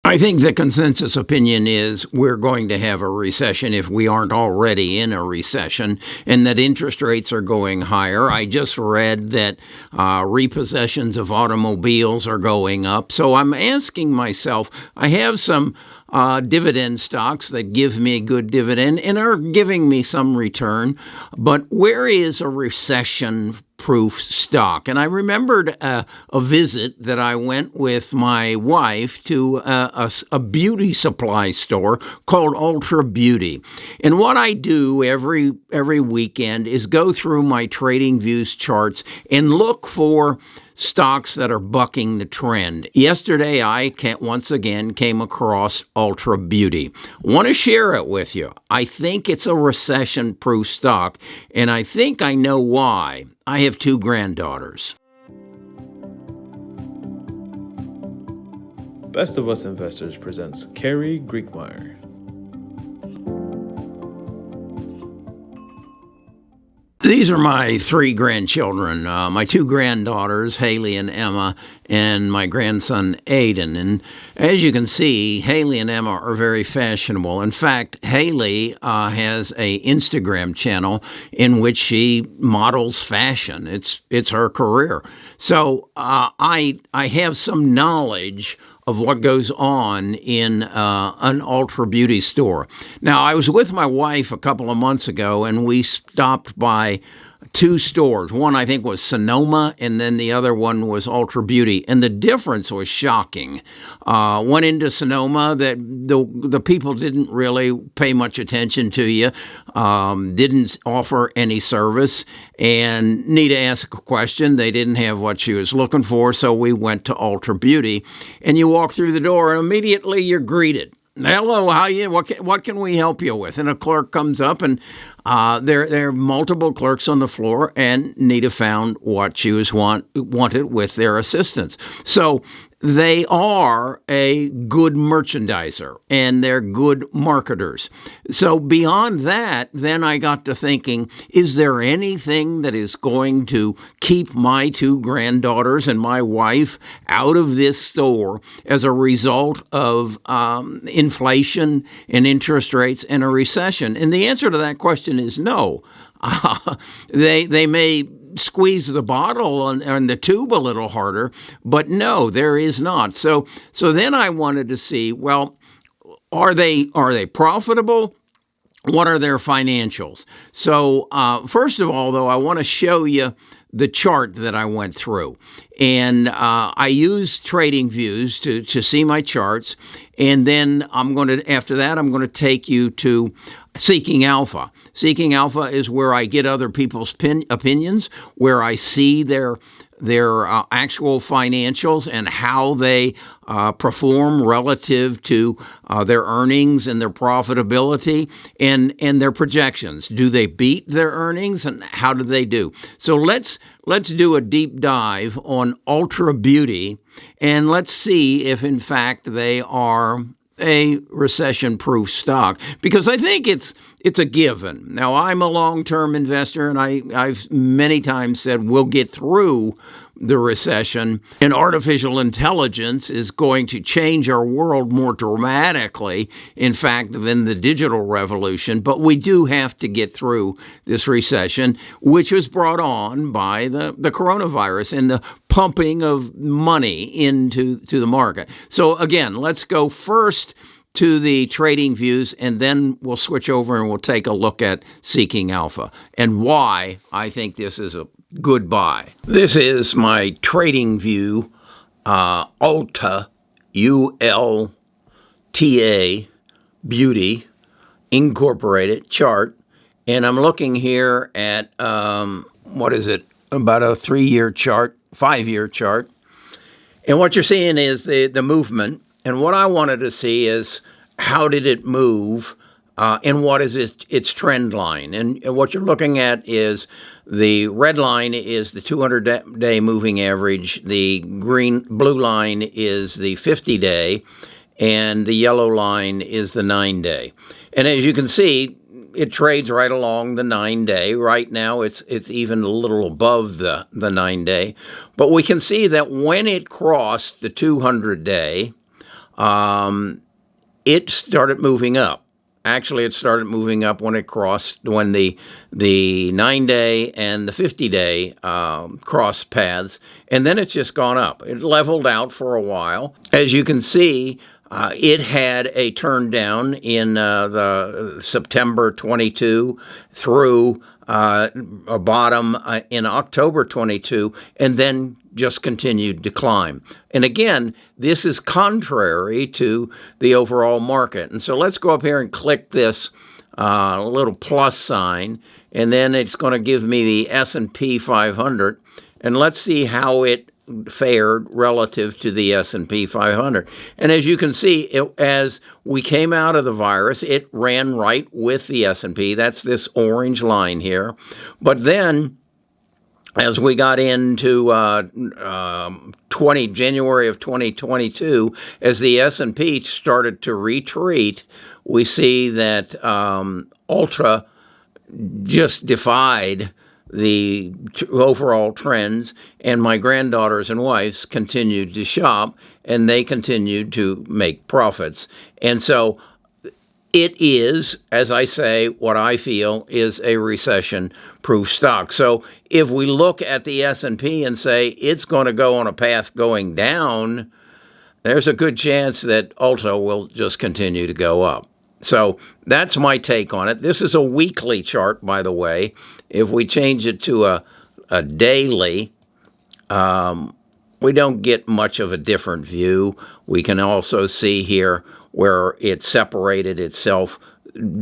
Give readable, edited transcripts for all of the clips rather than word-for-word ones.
I think the consensus opinion is we're going to have a recession if we aren't already in a recession, and that interest rates are going higher. I just read that repossessions of automobiles are going up. So I'm asking myself, I have some dividend stocks that give me a good dividend and are giving me some return, but where is a recession proof stock? And I remembered a visit that I went with my wife to a beauty supply store called Ultra Beauty. And what I do every weekend is go through my Trading Views charts and look for stocks that are bucking the trend. Yesterday, I once again came across Ultra Beauty. I want to share it with you. I think it's a recession-proof stock, and I think I know why. I have two granddaughters. Best of Us Investors presents Kerry Griegmeyer. These are my three grandchildren, my two granddaughters, Haley and Emma, and my grandson, Aiden. And as you can see, Haley and Emma are very fashionable. In fact, Haley has an Instagram channel in which she models fashion. It's her career. So I have some knowledge of what goes on in an Ultra Beauty store. Now, I was with my wife a couple of months ago, and we stopped by two stores. One, I think, was Sonoma, and then the other one was Ultra Beauty. And the difference was shocking. Went into Sonoma, that the people didn't really pay much attention to you, didn't offer any service, and need to ask a question. They didn't have what she was looking for, so we went to Ultra Beauty. And you walk through the door, and immediately you're greeted. Hello, how you? What can we help you with? And a clerk comes up, and there are multiple clerks on the floor, and Nita found what she wanted with their assistance. So they are a good merchandiser, and they're good marketers. So beyond that, then I got to thinking, is there anything that is going to keep my two granddaughters and my wife out of this store as a result of inflation and interest rates and a recession? And the answer to that question is no. They may squeeze the bottle and the tube a little harder, but no, there is not. So then I wanted to see, well, are they profitable? What are their financials? So first of all, though, I want to show you the chart that I went through. And I use Trading Views to see my charts. And then after that, I'm going to take you to Seeking Alpha. Seeking Alpha is where I get other people's opinions, where I see their actual financials and how they perform relative to their earnings and their profitability and their projections. Do they beat their earnings, and how do they do? So let's do a deep dive on Ultra Beauty, and let's see if in fact they are a recession-proof stock, because I think it's a given. Now, I'm a long-term investor, and I've many times said we'll get through the recession, and artificial intelligence is going to change our world more dramatically, in fact, than the digital revolution. But we do have to get through this recession, which was brought on by the coronavirus and the pumping of money into the market. So again, let's go first to the Trading Views, and then we'll switch over and we'll take a look at Seeking Alpha and why I think this is a good buy. This is my Trading View Ulta, ULTA, Beauty Incorporated chart, and I'm looking here at, about a 3-year chart, 5-year chart. And what you're seeing is the movement. And what I wanted to see is how did it move and what is its trend line. And what you're looking at is the red line is the 200-day moving average. The blue line is the 50-day. And the yellow line is the 9-day. And as you can see, it trades right along the 9-day. Right now, it's even a little above the 9-day. But we can see that when it crossed the 200-day, it started moving up. Actually, it started moving up when the 9-day and the 50-day crossed paths, and then it's just gone up. It leveled out for a while. As you can see, it had a turn down in the September 22 through a bottom in October 22, and then just continued to climb. And again, this is contrary to the overall market. And so let's go up here and click this little plus sign, and then it's going to give me the S&P 500, and let's see how it fared relative to the S&P 500. And as you can see, as we came out of the virus, it ran right with the S&P. That's this orange line here. But then as we got into January of 2022, as the S&P started to retreat, we see that Ultra just defied the overall trends, and my granddaughters and wives continued to shop, and they continued to make profits. And so it is, as I say, what I feel is a recession-proof stock. So if we look at the S&P and say it's going to go on a path going down, there's a good chance that Ultra will just continue to go up. So that's my take on it. This is a weekly chart, by the way. If we change it to a daily, we don't get much of a different view. We can also see here where it separated itself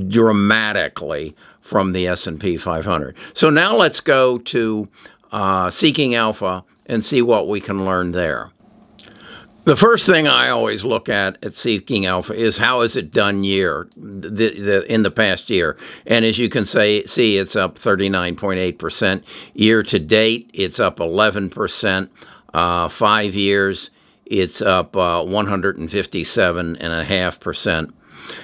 dramatically from the S&P 500. So now let's go to Seeking Alpha and see what we can learn there. The first thing I always look at Seeking Alpha is how has it done in the past year. And as you can see, it's up 39.8%. Year to date, it's up 11%. 5 years, it's up 157.5%.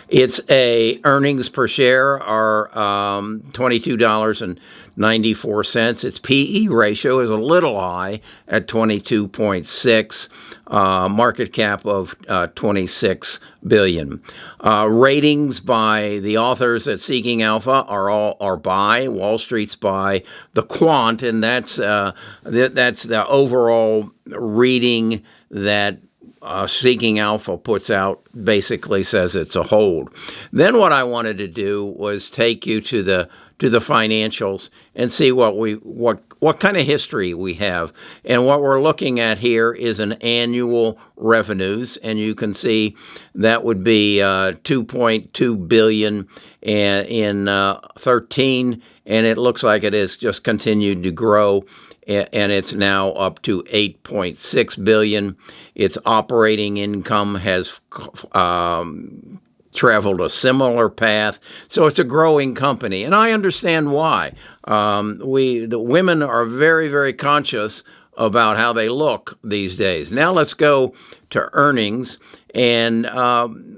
Its earnings per share are $22.94. Its PE ratio is a little high at 22.6. Market cap of $26 billion. Ratings by the authors at Seeking Alpha are buy. Wall Street's buy. The quant, and that's the overall reading that Seeking Alpha puts out, basically says it's a hold. Then what I wanted to do was take you to the financials and see what kind of history we have. And what we're looking at here is an annual revenues, and you can see that would be $2.2 billion in 13, and it looks like it has just continued to grow, and it's now up to $8.6 billion. Its operating income has traveled a similar path, so it's a growing company, and I understand why. The women are very, very conscious about how they look these days. Now let's go to earnings, and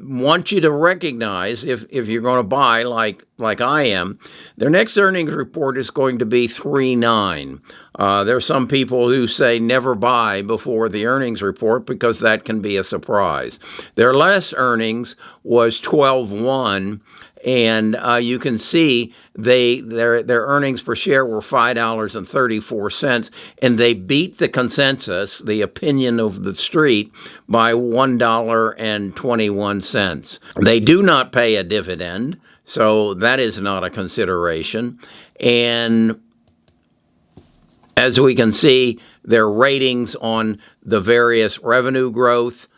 want you to recognize, if you're going to buy like I am, their next earnings report is going to be 3.9. There are some people who say never buy before the earnings report because that can be a surprise. Their last earnings was 12.1, and you can see their earnings per share were $5.34, and they beat the consensus, the opinion of the street, by $1.21. They do not pay a dividend, so that is not a consideration. And as we can see, their ratings on the various revenue growth,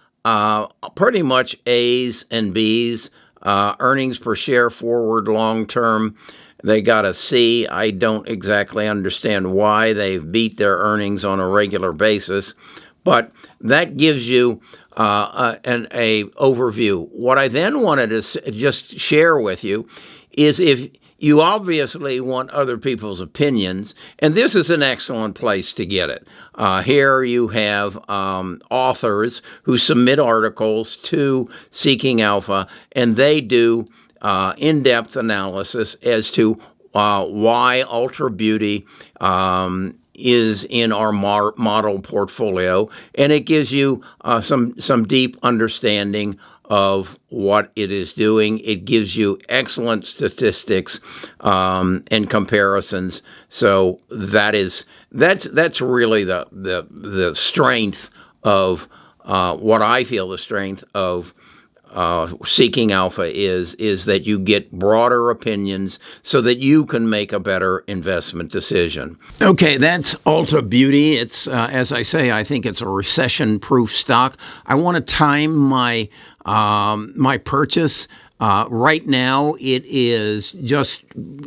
pretty much A's and B's. Earnings per share forward long term, they got a C. I don't exactly understand why they beat their earnings on a regular basis, but that gives you an overview. What I then wanted to just share with you is, if you obviously want other people's opinions, and this is an excellent place to get it. Here you have authors who submit articles to Seeking Alpha, and they do in-depth analysis as to why Ultra Beauty is in our model portfolio, and it gives you some deep understanding of what it is doing. It gives you excellent statistics and comparisons. So that's really the strength of what I feel the strength of Seeking Alpha is that you get broader opinions so that you can make a better investment decision. Okay, that's Ulta Beauty. It's, as I say, I think it's a recession-proof stock. I want to time my purchase. Right now, it is just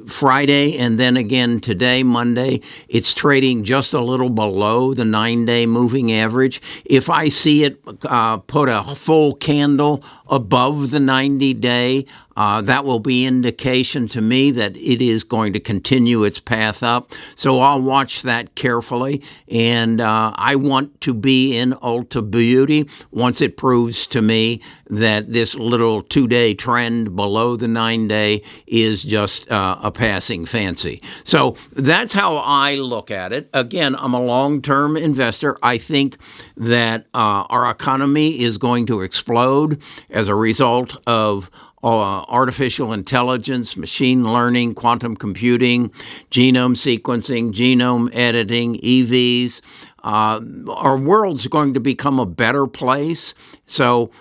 Friday, and then again today, Monday, it's trading just a little below the 9-day moving average. If I see it put a full candle above the 90-day, that will be indication to me that it is going to continue its path up. So I'll watch that carefully, and I want to be in Ulta Beauty once it proves to me that this little 2-day trend below the 9-day is just a passing fancy. So that's how I look at it. Again, I'm a long-term investor. I think that our economy is going to explode as a result of artificial intelligence, machine learning, quantum computing, genome sequencing, genome editing, EVs. Our world's going to become a better place. So,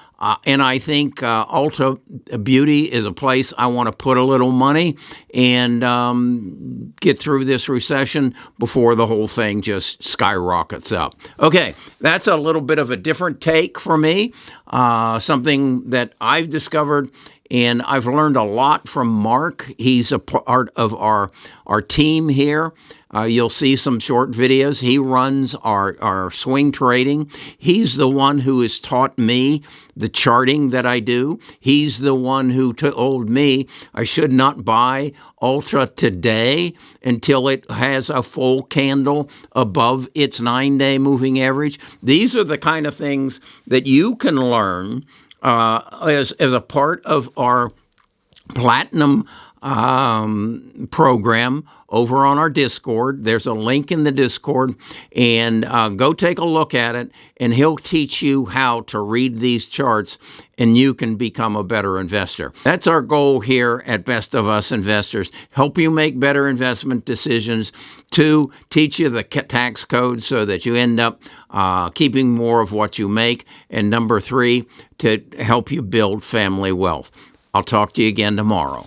and I think Ulta Beauty is a place I want to put a little money and get through this recession before the whole thing just skyrockets up. Okay, that's a little bit of a different take for me, something that I've discovered. And I've learned a lot from Mark. He's a part of our team here. You'll see some short videos. He runs our swing trading. He's the one who has taught me the charting that I do. He's the one who told me I should not buy Ultra today until it has a full candle above its 9-day moving average. These are the kind of things that you can learn as a part of our Platinum program over on our Discord. There's a link in the Discord, and go take a look at it, and he'll teach you how to read these charts, and you can become a better investor. That's our goal here at Best of Us Investors. Help you make better investment decisions. 2, teach you the tax code so that you end up keeping more of what you make. And number 3, to help you build family wealth. I'll talk to you again tomorrow.